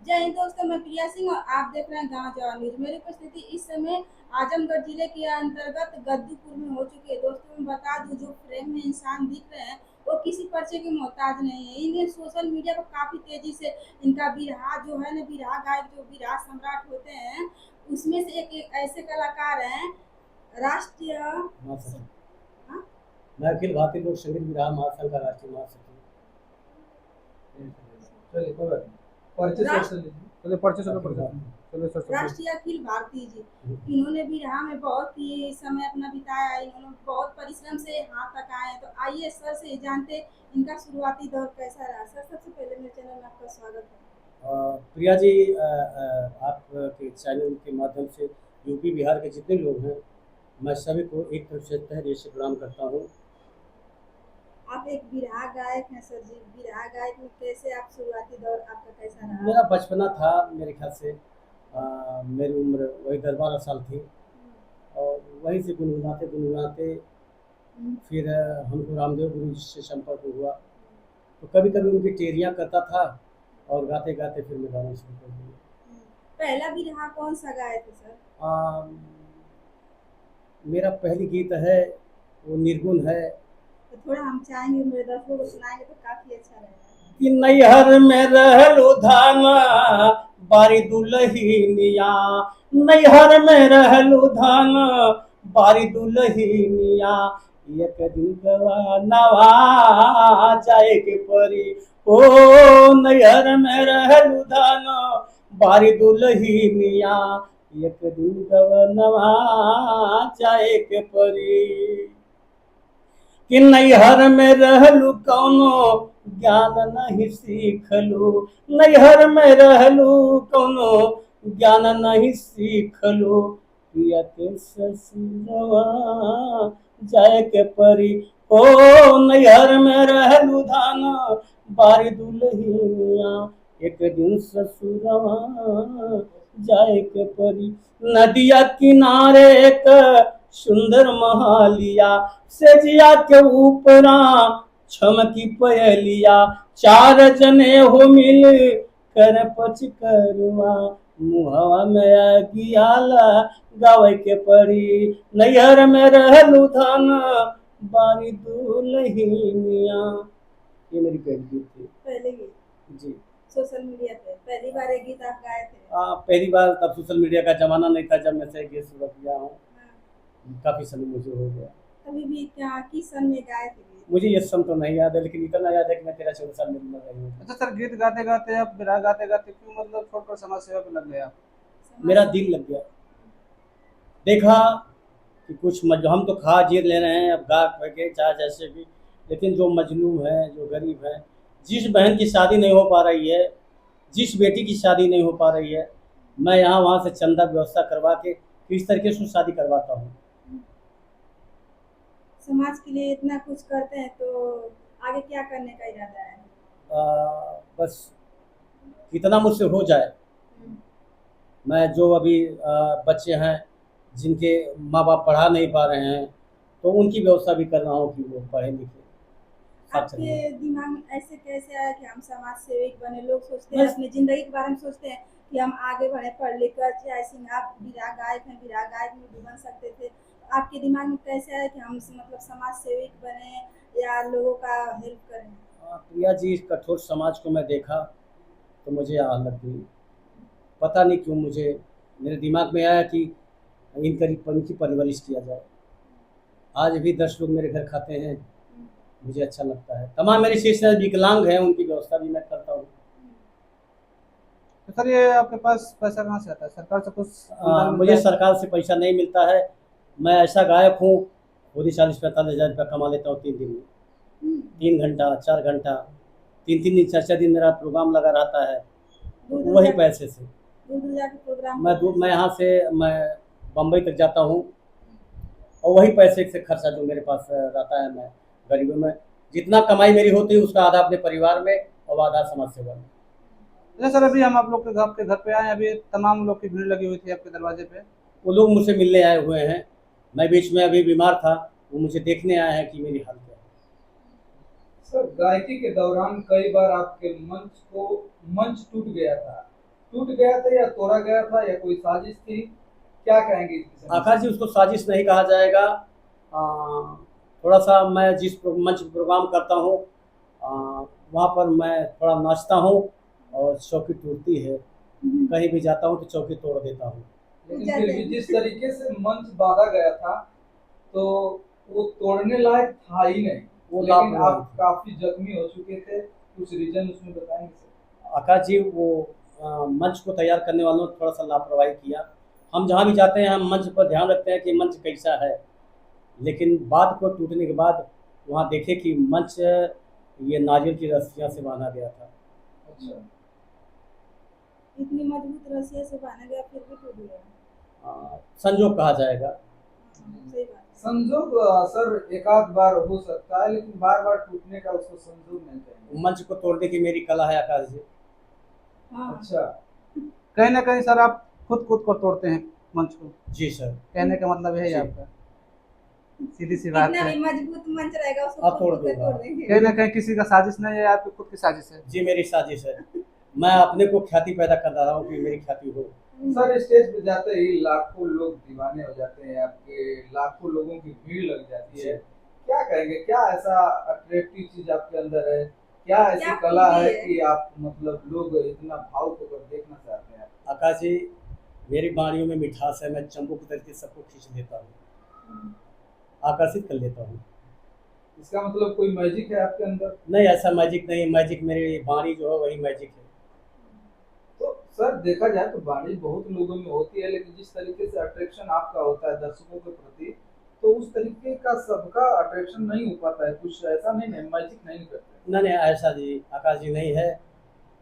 जय हिंद दोस्तों, मैं प्रिया सिंह और आप देख रहे हैं गांव जवान न्यूज। मेरी उपस्थिति इस समय आजमगढ़ जिले के अंतर्गत गद्दूपुर में हो चुकी है। दोस्तों मैं बता दूं, जो फ्रेम में इंसान दिख रहे हैं वो किसी पर्चे के मोहताज नहीं है। इन्हें सोशल मीडिया पर काफी तेजी से इनका बिरहा जो है ना, बिरहा गायक जो बिरहा सम्राट होते हैं उसमें से एक ऐसे कलाकार हैं राष्ट्रीय। महासचिव। हाँ? मैं अखिल भारतीय लोक संगीत विधान महासंघ का राष्ट्रीय महासचिव। चलिए कोई बात नहीं। पर्चे राष्ट्र सोच लीजिए। चलिए पर्चे चलो पर्चे चलिए सर सब राष्ट्रीय अखिल भारतीय जी, इन्होंने भी राह में बहुत ही समय अपना बिताया। इन्होंने बहुत परिश्रम से यहाँ तक आए हैं। तो आइए सर से जानते इनका शुरुआती दौर कैसा रहा। सर, सबसे पहले मेरे चैनल में आपका स्वागत है। प्रिया जी, आपके चैनल के माध्यम से यूपी बिहार के जितने लोग हैं, मैं सभी को एक तरफ से तहे दिल से प्रणाम करता हूँ। आप एक बिरहा गायक हैं सर जी। बिरहा गायक में कैसे आप शुरुआती दौर आपका कैसा रहा? मेरा बचपना था, मेरे ख्याल से मेरी उम्र वही 10-12 साल थी, और वहीं से गुनगुनाते गुनगुनाते फिर हमको रामदेव गुरु जी से संपर्क हुआ। तो कभी कभी उनकी टेरियाँ करता था और गाते गाते फिर मैं गाना शुरू कर दिया। पहला बिरहा कौन सा गाए थे सर? मेरा पहली गीत है वो निर्गुण है तो थोड़ा हम चाहेंगे, मेरे दर्शकों को सुनाएंगे तो काफी अच्छा रहेगा। कि नैहर में रहलू धाना बारी दुलहिनिया, नैहर में रहलू धाना बारी दुलहिनिया, एक दिन गवानवा जाए के परी। ओ नैहर में रहलू धाना बारी दुलहिनिया, एक दिन गवानवा जाए के परी। कि नैहर में रहलू कौनो ज्ञान नहीं सीखलू, नैहर में रहलू कौनो ज्ञान नहीं सीखलू, पिया के ससुरवा जाए के परी। ओ नैहर में रहलू धाना बारी दुलहिनिया, एक दिन ससुरवा जाए के परी। नदिया किनारे एक सुंदर महालिया, सेजिया के ऊपरा छमकी पयलिया, चार जने हो मिल कर पच करवा, मुहवा में अगियाला गावे के पड़ी। नैहर में रहलू धाना बारी दुलहिनिया। ये मेरी पहली गीत थी। पहले गीत जी सोशल मीडिया पे पहली बार एक गीत आप गाए थे? पहली बार तब सोशल मीडिया का जमाना नहीं था जब मैं से गीत शुरू किया हूँ। हाँ। काफी समय मुझे हो गया। अभी भी क्या किस सन में गाए थे गीत? मुझे ये सन तो नहीं याद है, लेकिन इतना याद है कि मैं 13-14 साल में रही हूँ। अच्छा सर, गीत गाते गाते आप बिरहा गाते गाते क्यों मतलब छोड़कर समाज सेवा पे लग गए आप? मेरा दिल लग गया, देखा कि कुछ हम तो खा जी ले रहे हैं अब गा के चाहे जैसे भी, लेकिन जो मजलूम है, जो गरीब है, जिस बहन की शादी नहीं हो पा रही है, जिस बेटी की शादी नहीं हो पा रही है, मैं यहाँ वहाँ से चंदा व्यवस्था करवा के किस तरीके से शादी करवाता हूँ। समाज के लिए इतना कुछ करते हैं तो आगे क्या करने का इरादा है? बस कितना मुझसे हो जाए। मैं जो अभी बच्चे हैं जिनके माँ बाप पढ़ा नहीं पा रहे हैं, तो उनकी व्यवस्था भी कर रहा हूँ कि वो पढ़े लिखे। आपके दिमाग में ऐसे कैसे आया कि हम समाज सेवक बने? लोग सोचते हैं अपनी जिंदगी के बारे में सोचते हैं कि हम आगे बढ़े, पढ़ लिख कर चाहे सिंह। आप बिरहा गायक हैं, बिरहा गायक में भी बन सकते थे। आपके दिमाग में कैसे आया कि हम मतलब समाज सेवक बने या लोगों का हेल्प करें? प्रिया जी, इस कठोर समाज को मैं देखा तो मुझे आह लग गई। पता नहीं क्यों मुझे मेरे दिमाग में आया कि इनकी परवरिश किया जाए। आज भी 10 लोग मेरे घर खाते हैं, मुझे अच्छा लगता है। तमाम मेरे शिष्य विकलांग हैं, उनकी व्यवस्था भी मैं करता हूँ। तो सर ये आपके पास पैसा कहाँ से आता है? सरकार से कुछ अनुदान मुझे मिलता है? सरकार से पैसा नहीं मिलता है। मैं ऐसा गायक हूँ, खुद ही 40-45 हज़ार रुपया कमा लेता हूँ 3 दिन में। 3 घंटा 4 घंटा 3-3 दिन 4-4 दिन मेरा प्रोग्राम लगा रहता है, तो वही पैसे से दूर जाके प्रोग्राम मैं यहाँ से मैं बम्बई तक जाता हूँ, और वही पैसे से खर्चा जो मेरे पास रहता है, मैं गरीबों में जितना कमाई मेरी होती है उसका आधा अपने परिवार में और आधा समाज सेवा में। अच्छा सर, अभी हम आप लोग के घर पे आए, अभी तमाम लोग की भीड़ लगी हुई थी आपके दरवाजे पे। वो लोग मुझसे मिलने आए हुए हैं। मैं बीच में अभी बीमार था, वो मुझे देखने आए हैं कि मेरी हालत क्या है। सर, गायकी के दौरान कई बार आपके मंच टूट गया था, टूट गया था या तोड़ा गया था या कोई साजिश थी, क्या कहेंगे इस विषय में? आकाश जी, उसको साजिश नहीं कहा जाएगा। थोड़ा सा मैं जिस मंच प्रोग्राम करता हूँ वहाँ पर मैं थोड़ा नाचता हूँ और चौकी टूटती है। कहीं भी जाता हूँ तो चौकी तोड़ देता हूँ। लेकिन फिर भी जिस तरीके से मंच बांधा गया था तो वो तोड़ने लायक था ही नहीं, वो लेकिन लापरवाही आप काफी जख्मी हो चुके थे, कुछ रीजन उसमें बताएंगे सर? आकाश जी, वो मंच को तैयार करने वालों ने थोड़ा सा लापरवाही किया। हम जहाँ भी जाते हैं हम मंच पर ध्यान रखते हैं कि मंच कैसा है, लेकिन बात को टूटने के बाद वहाँ देखे कि मंच ये नारियल की रस्सियाँ से बांधा गया था। अच्छा, इतनी मजबूत रस्सियों से बांधा गया फिर भी टूट गया। संजोग कहा जाएगा। सही बात है। संजोग सर एक आध बार हो सकता है, लेकिन बार बार टूटने का उसको संजोग नहीं कहेंगे। मंच को तोड़ने की मेरी कला है आकाश जी। हाँ। अच्छा, कहीं ना कहीं सर आप खुद को तोड़ते हैं मंच को, जी सर। कहने का मतलब यही है जी। आपका, सीधी सी बात कितना है। भी मजबूत मंच रहेगा उसको आप तोड़ खुद से दूंगा। तोड़ देंगे। कहीं ना कहीं किसी का साजिश नहीं है, आपकी खुद की साजिश है। जी, मेरी साजिश है। मैं अपने को ख्याति पैदा कर रहा हूँ कि मेरी ख्याति हो। सर स्टेज पे जाते ही लाखों लोग दीवाने हो जाते हैं, आपके लाखों लोगों की भीड़ लग जाती है, क्या कहेंगे, क्या ऐसा अट्रैक्टिव चीज आपके अंदर है, क्या ऐसी क्या कला खूबी है है? कि आप मतलब लोग इतना भावुक होकर देखना चाहते हैं? आकाश जी, मेरी वाणियों में मिठास है। मैं चंबुक तरीके सबको खींच लेता हूँ, आकर्षित कर लेता हूँ। इसका मतलब कोई मैजिक है आपके अंदर? नहीं, ऐसा मैजिक नहीं। मैजिक मेरी वाणी जो है वही मैजिक है। तो सर देखा जाए तो वाणी बहुत लोगों में होती है, लेकिन जिस तरीके से अट्रैक्शन आपका होता है दर्शकों के प्रति, तो उस तरीके का सबका अट्रैक्शन नहीं हो पाता है। कुछ ऐसा नहीं है, मैजिक नहीं करते? नहीं नहीं, ऐसा जी आकाश जी नहीं है।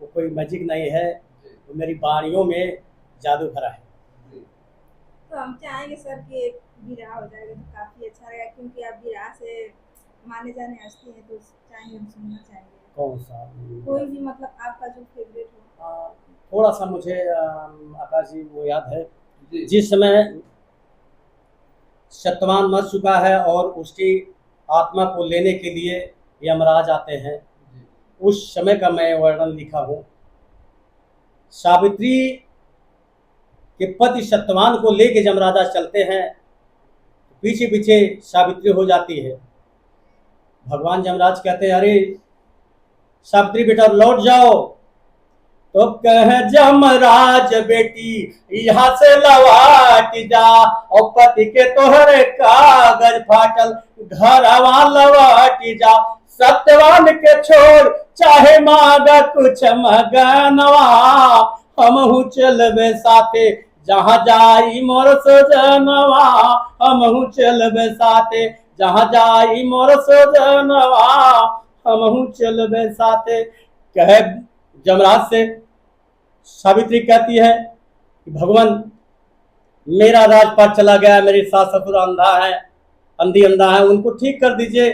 वो कोई मैजिक नहीं है, जी, वो मेरी वाणियों में जादू भरा है। जी। तो हम चाहेंगे सर कि एक विराह हो जाएगा तो काफी अच्छा रहेगा, क्योंकि आप विराह से माने जाने हस्ती हैं, तो चाहेंगे हम सुनना चाहेंगे कौन सा? कोई भी, मतलब आपका जो फेवरेट हो। थोड़ा सा मुझे आकाश जी वो याद है, जी, जिस समय सत्यवान मर चुका है और उसकी आत्मा को लेने के लिए यमराज आते हैं, जी, उस समय का मैं वर्णन लिखा हूँ। सावित्री के पति सत्यवान को लेके यमराजा चलते हैं, पीछे पीछे सावित्री हो जाती है। भगवान यमराज कहते हैं, अरे सावित्री बेटा लौट जाओ। तो कह जमराज बेटी यहाँ से लौट जा, और पति के तोहरे कागज फाटल घरवा लौट जा। सत्यवान के छोड़ चाहे मांगा कुछ मगनवा, हमहू चलबे साथे जहाँ जाई मोर सजनवा, हमहू चलबे साथे जहाँ जाई मोर सजनवा, हमहू चलबे साथे। कहे जमराज से सावित्री कहती है कि भगवान मेरा राजपाट चला गया, मेरे सास ससुर अंधा है, अंधा है, उनको ठीक कर दीजिए।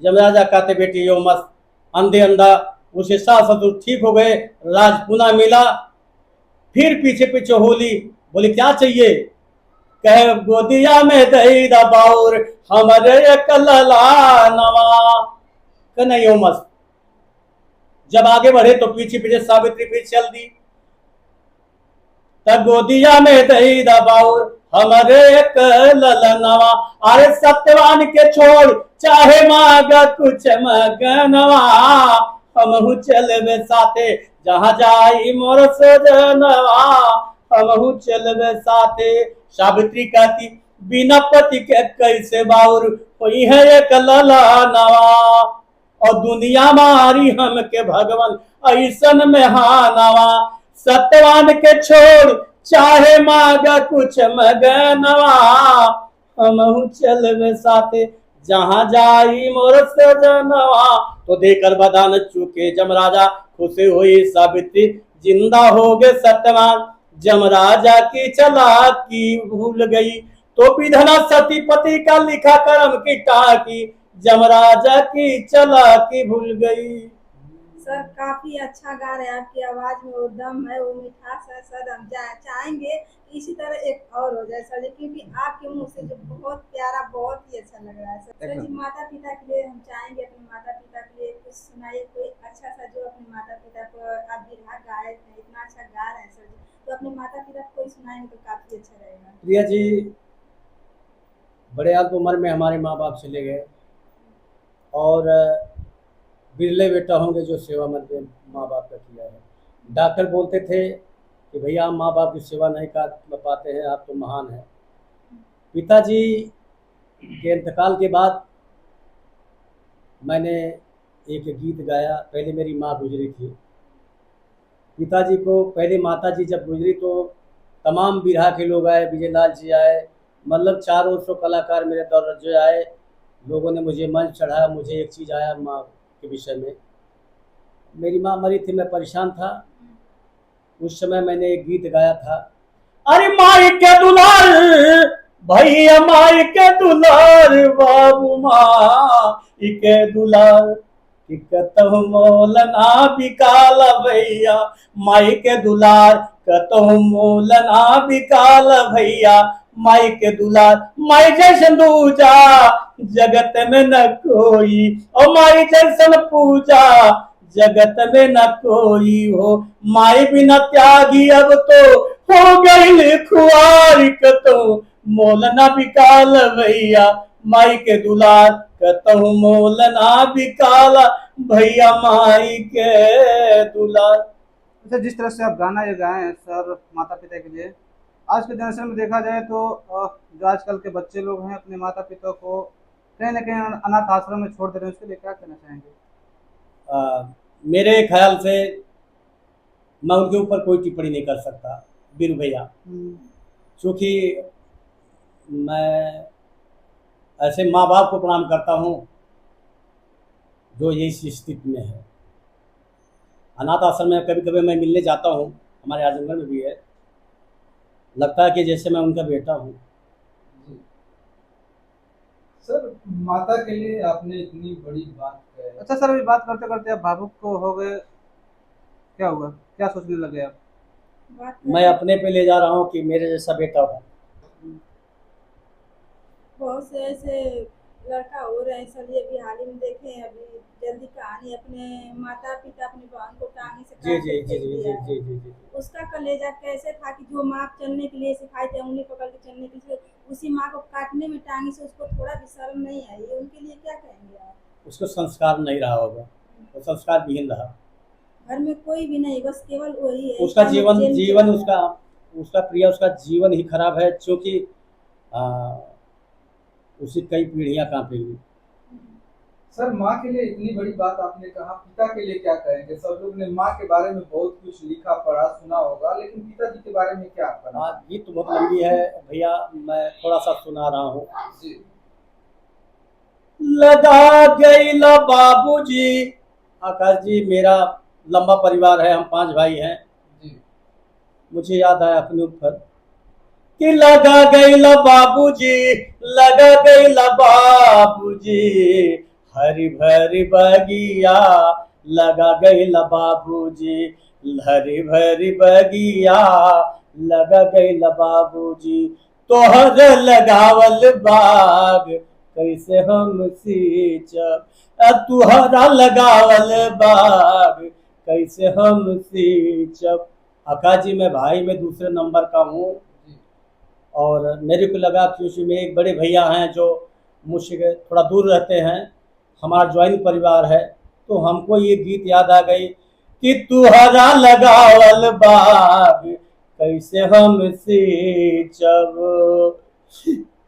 यमराजा कहते बेटी यो मस्त, अंधे अंधा उसे सास ससुर ठीक हो गए, राज पुनः मिला। फिर पीछे पीछे होली बोली क्या चाहिए? कहे गोदिया में दही दबाउर हमारे एक लला नवा। नहीं यो मस्त। जब आगे बढ़े तो पीछे पीछे सावित्री भी चल दी। तब गोदिया में दही दबाउर हमारे एक ललनवा, अरे सत्यवान के छोड़ चाहे मांगा कुछ मगनवा, हमहू चलबे साथे जहाँ जाई मोर सजनवा, हमहू चलबे साथे। सावित्री कहती बिना पति के कैसे बाउर कोई है एक ललनवा, और दुनिया मारी हम के भगवान ऐसन में हानवा। सत्यवान के छोड़ चाहे मांगा कुछ मगनवा, हमहू चलबे साथे जहाँ जाई मोर सजनवा। तो देकर बदान चुके जमराजा, खुशी हुई सावित्री जिंदा हो गए सत्यवान। जमराजा की चालाकी भूल गई तो विधना सती पति का लिखा कर्म की टाकी, जमराजा की चालाकी भूल गई। सर काफी अच्छा गा रहे हैं, आपकी आवाज में वो दम है, वो मिठास है सर। हम चाहेंगे कि इसी तरह एक और हो जाए सर जी, क्योंकि आपके मुंह से जो बहुत प्यारा, बहुत ही अच्छा लग रहा है सर। सर जी, माता पिता के लिए हम चाहेंगे, अपने माता पिता के लिए कुछ सुनाइए, कोई अच्छा सा जो अपने माता पिता को, आप बिरहा गायक हैं, इतना अच्छा गा रहे हैं सर जी, तो अपने माता पिता को कोई सुनाएंगे तो काफी अच्छा रहेगा। प्रिया जी, बड़े अल्प उम्र में हमारे माँ बाप चले गए, और बिरले बेटा होंगे जो सेवा मध्य माँ बाप का किया है। डॉक्टर बोलते थे कि भैया हम माँ बाप की सेवा नहीं कर पाते हैं, आप तो महान हैं। पिताजी के इंतकाल के बाद मैंने एक गीत गाया। पहले मेरी माँ गुजरी थी, पिताजी को पहले माताजी जब गुजरी तो तमाम बिरहा के लोग आए, विजय लाल जी आए, मतलब 400 कलाकार मेरे दौर जो आए, लोगों ने मुझे मंच चढ़ाया। मुझे एक चीज़ आया माँ के विषय में, मेरी माँ मरी थी, मैं परेशान था। उस समय मैंने एक गीत गाया था, अरे माई के दुलार भैया, माई के दुलार बाबू, माई के दुलार कतहु मोल ना बिकाल भैया, माई के दुलार कतहु मोल ना बिकाल भैया, माई के दुलार माई जैसन दूजा जगत में न कोई, और माई जैसन पूजा जगत में न कोई हो, माई बिना त्यागी अब तो हो गई खुआर, कतहु मोल न बिकाल भैया, माई के दुलार कतहु मोल ना बिकाल भैया, माई के दुलार। अच्छा, जिस तरह से आप गाना ये गाए हैं सर माता पिता के लिए, आज के जनरेशन में देखा जाए तो जो आजकल के बच्चे लोग हैं अपने माता पिता को कहीं ना कहीं अनाथ आश्रम में छोड़ दे रहे हैं, उसके लिए क्या कहना चाहेंगे? मेरे ख्याल से मैं उनके ऊपर कोई टिप्पणी नहीं कर सकता बीरू भैया, क्योंकि मैं ऐसे माँ बाप को प्रणाम करता हूँ जो इस स्थिति में है। अनाथ आश्रम में कभी कभी मैं मिलने जाता हूँ, हमारे आजमगढ़ में भी है, लगता है कि जैसे मैं उनका बेटा हूँ। जी सर, माता के लिए आपने इतनी बड़ी बात कही। अच्छा सर, अभी बात करते करते आप भावुक को हो गए, क्या हुआ, क्या सोचने लगे आप? बात मैं अपने पे ले जा रहा हूँ कि मेरे जैसा बेटा हो। बहुत से ऐसे लड़का हो रहे हैं सर, ये अभी हाल ही में देखे हैं, अभी जल्दी कहानी, अपने माता पिता अपनी बहन को टांगे से जी काट जी के जी फेंक जी दिया जी है। जी जी जी। उसका कलेजा कैसे था कि जो माँ चलने के लिए सिखाए थे, उंगली पकड़ के चलने के लिए, उसी माँ को काटने में टांगे से उसको थोड़ा भी शर्म नहीं आई, ये उनके लिए क्या कहेंगे आप? उसको संस्कार नहीं रहा होगा, वो संस्कार विहीन रहा। घर में कोई भी नहीं, बस केवल वही है, इस उसका टाइम जीवन जेल में जीवन चला गया। उसका उसका प्रिया उसका जीवन ही खराब है, क्योंकि उसी कई पीढ़ियां कांपेंगी। सर, माँ के लिए इतनी बड़ी बात आपने कहा, पिता के लिए क्या कहेंगे? सब लोग ने माँ के बारे में बहुत कुछ लिखा पढ़ा सुना होगा, लेकिन पिताजी के बारे में क्या आपका नाम? गीत तो बहुत लंबी है भैया, मैं थोड़ा सा सुना रहा हूँ। जी लगा गईला बाबूजी, आकाश जी मेरा लंबा परिवार है, हम 5 भाई हैं। जी मुझे याद आया अपने ऊपर कि लगा गईला बाबूजी, लगा गईला बाबूजी, हरी भरी बगिया, लगा गईला बाबूजी, हरी भरी बगिया, लगा गईला बाबूजी, तोहर लगावल बाग कैसे हम सींचब, तुहरा लगावल बाग कैसे हम सींचब। आकाश जी मैं भाई में दूसरे नंबर का हूँ, जी और मेरे को लगा क्योंकि मेरे एक बड़े भैया हैं जो मुझसे थोड़ा दूर रहते हैं, हमारा ज्वाइंट परिवार है, तो हमको ये गीत याद आ गई कि तुहरा लगावल बाग कैसे हम सींचब,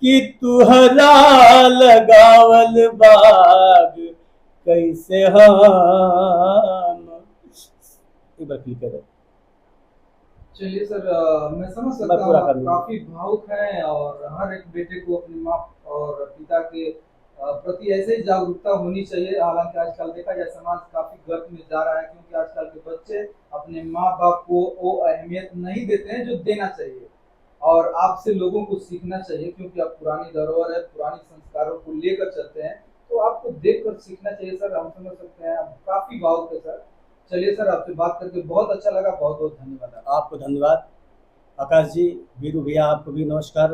कि तुहरा लगावल बाग कैसे हम, एक बार क्लिक करें। चलिए सर, मैं समझ मैं सकता हूँ पूरा आप कर लूँगा। काफी भावुक हैं, और हर एक बेटे को अपनी माँ और पिता के प्रति ऐसे ही जागरूकता होनी चाहिए। हालांकि आजकल देखा जाए समाज काफी गर्त में जा रहा है, क्योंकि आजकल के बच्चे अपने माँ बाप को वो अहमियत नहीं देते हैं जो देना चाहिए। और आपसे लोगों को सीखना चाहिए, क्योंकि आप पुरानी धरोहर है, पुरानी संस्कारों को लेकर चलते हैं, तो आपको देख कर सीखना चाहिए। सर, हम समझ सकते हैं आप काफी भावुक है सर। चलिए सर, आपसे बात करके बहुत अच्छा लगा, बहुत बहुत धन्यवाद आपका। आपको धन्यवाद। आकाश जी, वीरू भैया आपको भी नमस्कार,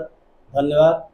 धन्यवाद।